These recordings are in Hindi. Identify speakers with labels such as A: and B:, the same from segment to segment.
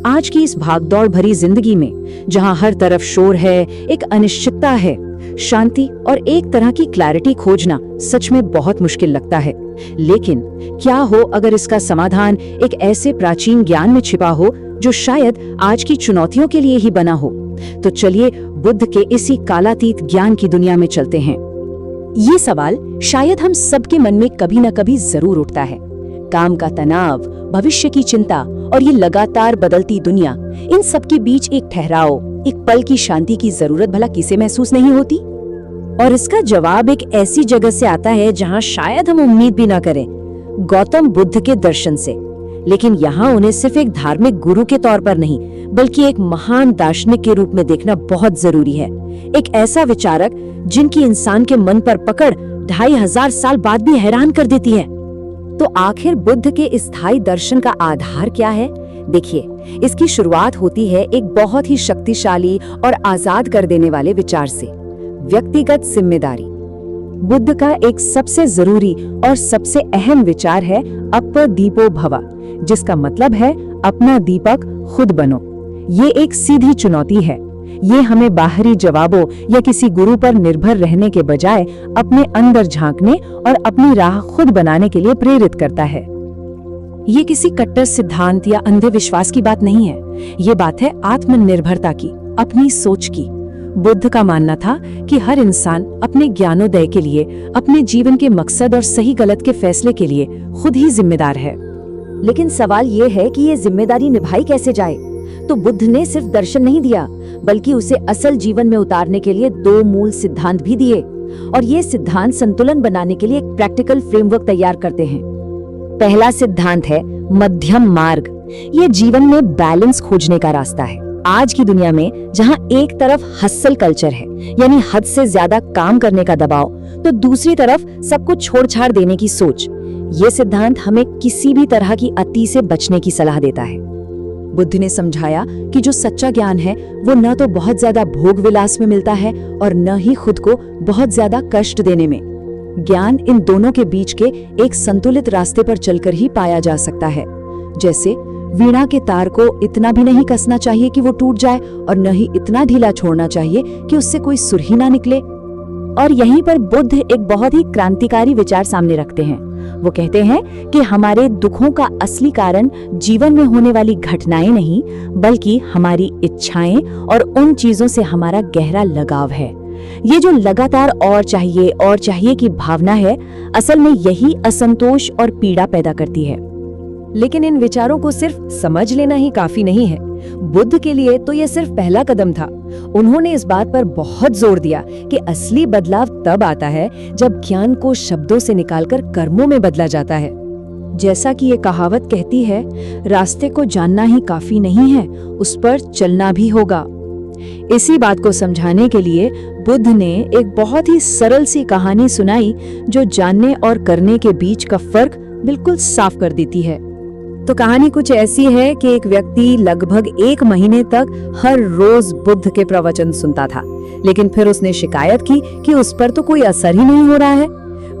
A: आज की इस भागदौड़ भरी जिंदगी में जहां हर तरफ शोर है, एक अनिश्चितता है, शांति और एक तरह की क्लैरिटी खोजना सच में बहुत मुश्किल लगता है। लेकिन क्या हो अगर इसका समाधान एक ऐसे प्राचीन ज्ञान में छिपा हो जो शायद आज की चुनौतियों के लिए ही बना हो। तो चलिए बुद्ध के इसी कालातीत ज्ञान की दुनिया में चलते हैं। ये सवाल शायद हम सबके मन में कभी न कभी जरूर उठता है। काम का तनाव, भविष्य की चिंता और ये लगातार बदलती दुनिया, इन सब के बीच एक ठहराव, एक पल की शांति की जरूरत भला किसे महसूस नहीं होती? और इसका जवाब एक ऐसी जगह से आता है जहां शायद हम उम्मीद भी ना करें, गौतम बुद्ध के दर्शन से। लेकिन यहाँ उन्हें सिर्फ एक धार्मिक गुरु के तौर पर नहीं, बल्कि एक महान दार्शनिक के रूप में देखना बहुत जरूरी है। एक ऐसा विचारक जिनकी इंसान के मन पर पकड़ 2500 साल बाद भी हैरान कर देती है। तो आखिर बुद्ध के इस स्थायी दर्शन का आधार क्या है? देखिए, इसकी शुरुआत होती है एक बहुत ही शक्तिशाली और आजाद कर देने वाले विचार से, व्यक्तिगत जिम्मेदारी। बुद्ध का एक सबसे जरूरी और सबसे अहम विचार है अपदीपो भव, जिसका मतलब है अपना दीपक खुद बनो। ये एक सीधी चुनौती है। ये हमें बाहरी जवाबों या किसी गुरु पर निर्भर रहने के बजाय अपने अंदर झांकने और अपनी राह खुद बनाने के लिए प्रेरित करता है। ये किसी कट्टर सिद्धांत या अंधे विश्वास की बात नहीं है। ये बात है आत्मनिर्भरता की, अपनी सोच की। बुद्ध का मानना था कि हर इंसान अपने ज्ञानोदय के लिए, अपने जीवन के मकसद और सही गलत के फैसले के लिए खुद ही जिम्मेदार है। लेकिन सवाल ये है कि ये जिम्मेदारी निभाई कैसे जाए? तो बुद्ध ने सिर्फ दर्शन नहीं दिया, बल्कि उसे असल जीवन में उतारने के लिए 2 मूल सिद्धांत भी दिए। और ये सिद्धांत संतुलन बनाने के लिए एक प्रैक्टिकल फ्रेमवर्क तैयार करते हैं। पहला सिद्धांत है मध्यम मार्ग। ये जीवन में बैलेंस खोजने का रास्ता है। आज की दुनिया में जहां एक तरफ हसल कल्चर है, यानी हद से ज्यादा काम करने का दबाव, तो दूसरी तरफ सब कुछ छोड़-छाड़ देने की सोच। ये सिद्धांत हमें किसी भी तरह की अति से बचने की सलाह देता है। बुद्ध ने समझाया कि जो सच्चा ज्ञान है वो न तो बहुत ज्यादा भोग विलास में मिलता है और न ही खुद को बहुत ज्यादा कष्ट देने में। ज्ञान इन दोनों के बीच के एक संतुलित रास्ते पर चलकर ही पाया जा सकता है। जैसे वीणा के तार को इतना भी नहीं कसना चाहिए कि वो टूट जाए और न ही इतना ढीला छोड़ना चाहिए कि उससे कोई सुर ही ना निकले। और यहीं पर बुद्ध एक बहुत ही क्रांतिकारी विचार सामने रखते हैं। वो कहते हैं कि हमारे दुखों का असली कारण जीवन में होने वाली घटनाएं नहीं, बल्कि हमारी इच्छाएं और उन चीजों से हमारा गहरा लगाव है। ये जो लगातार और चाहिए की भावना है, असल में यही असंतोष और पीड़ा पैदा करती है। लेकिन इन विचारों को सिर्फ समझ लेना ही काफी नहीं है। बुद्ध के लिए तो ये सिर्फ पहला कदम था। उन्होंने इस बात पर बहुत जोर दिया कि असली बदलाव तब आता है जब ज्ञान को शब्दों से निकालकर कर्मों में बदला जाता है। जैसा कि ये कहावत कहती है, रास्ते को जानना ही काफी नहीं है, उस पर चलना भी होगा। इसी बात को समझाने के लिए बुद्ध ने एक बहुत ही सरल सी कहानी सुनाई जो जानने और करने के बीच का फर्क बिल्कुल साफ कर देती है। तो कहानी कुछ ऐसी है कि एक व्यक्ति लगभग 1 महीने तक हर रोज बुद्ध के प्रवचन सुनता था, लेकिन फिर उसने शिकायत की कि उस पर तो कोई असर ही नहीं हो रहा है।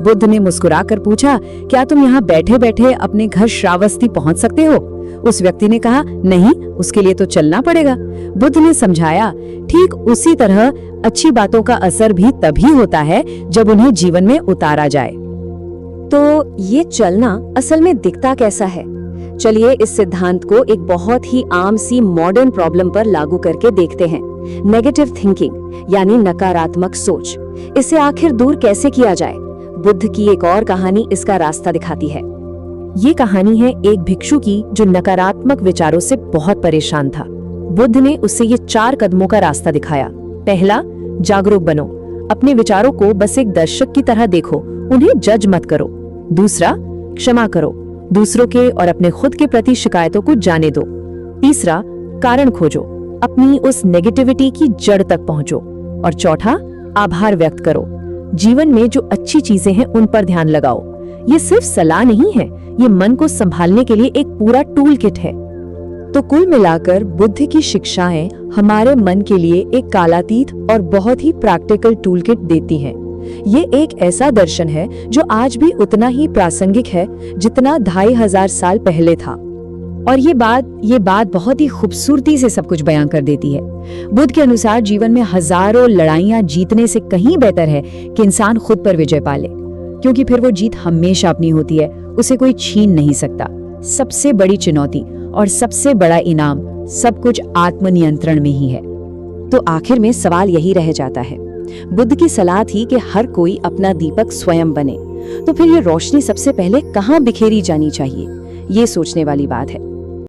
A: बुद्ध ने मुस्कुराकर पूछा, क्या तुम यहाँ बैठे बैठे अपने घर श्रावस्ती पहुँच सकते हो? उस व्यक्ति ने कहा, नहीं, उसके लिए तो चलना पड़ेगा। बुद्ध ने समझाया, ठीक उसी तरह अच्छी बातों का असर भी तभी होता है जब उन्हें जीवन में उतारा जाए। तो ये चलना असल में दिखता कैसा है? चलिए इस सिद्धांत को एक बहुत ही आम सी मॉडर्न प्रॉब्लम पर लागू करके देखते हैं। नेगेटिव थिंकिंग यानी नकारात्मक सोच, इसे आखिर दूर कैसे किया जाए? बुद्ध की एक और कहानी इसका रास्ता दिखाती है। ये कहानी है एक भिक्षु की जो नकारात्मक विचारों से बहुत परेशान था। बुद्ध ने उसे ये 4 कदमों का रास्ता दिखाया। पहला, जागरूक बनो। अपने विचारों को बस एक दर्शक की तरह देखो, उन्हें जज मत करो। दूसरा, क्षमा करो, दूसरों के और अपने खुद के प्रति शिकायतों को जाने दो। तीसरा, कारण खोजो, अपनी उस नेगेटिविटी की जड़ तक पहुंचो। और चौथा, आभार व्यक्त करो, जीवन में जो अच्छी चीजें हैं उन पर ध्यान लगाओ। ये सिर्फ सलाह नहीं है, ये मन को संभालने के लिए एक पूरा टूल किट है। तो कुल मिलाकर बुद्ध की शिक्षाएं हमारे मन के लिए एक कालातीत और बहुत ही प्रैक्टिकल टूल किट देती हैं। ये एक ऐसा दर्शन है जो आज भी उतना ही प्रासंगिक है जितना 2500 साल पहले था। और ये बात बहुत ही खूबसूरती से सब कुछ बयां कर देती है। बुद्ध के अनुसार जीवन में हजारों लड़ाइयां जीतने से कहीं बेहतर है कि इंसान खुद पर विजय पाले, क्योंकि फिर वो जीत हमेशा अपनी होती है, उसे कोई छीन नहीं सकता। सबसे बड़ी चुनौती और सबसे बड़ा इनाम सब कुछ आत्मनियंत्रण में ही है। तो आखिर में सवाल यही रह जाता है, बुद्ध की सलाह थी कि हर कोई अपना दीपक स्वयं बने, तो फिर ये रोशनी सबसे पहले कहाँ बिखेरी जानी चाहिए? ये सोचने वाली बात है।